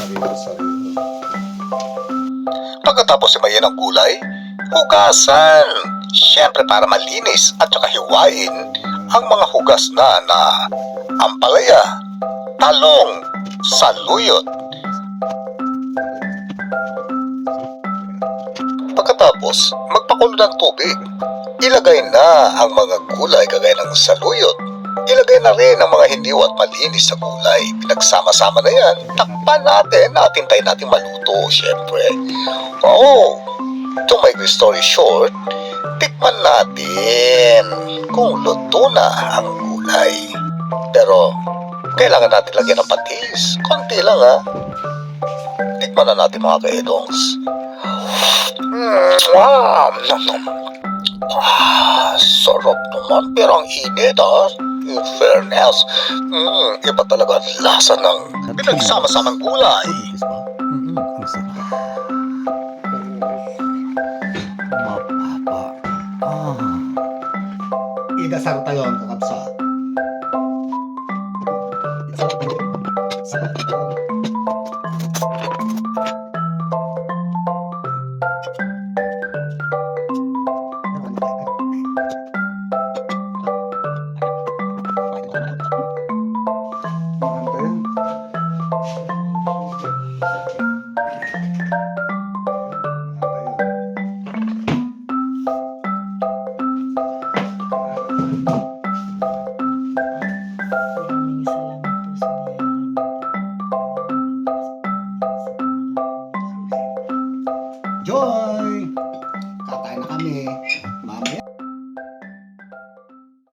Sariwa-sariwa. Pagkatapos himayin ang gulay, hugasan. Siyempre para malinis at saka hiwain ang mga hugas na ampalaya, talong, saluyot. Pagkatapos, magpakulo ng tubig. Ilagay na ang mga gulay kagaya ng saluyot. Ilagay na rin ang mga hindiw at malinis na gulay. Pinagsama-sama na yan. Takpan natin at hintayin natin maluto, siyempre. Oo, to make the story short, tikman natin kung luto na ang gulay. Pero, kailangan natin lagyan ng patis. Konti lang ha. Tikman na natin mga kaedongs. Wow! Sarap naman, pero ang init In fairness, iba talaga ang lasa ng pinagsama-samang gulay. Manipis ba? Ang sarap. Mapapa. Idasar tayo ang kakabsat. Idasar tayo.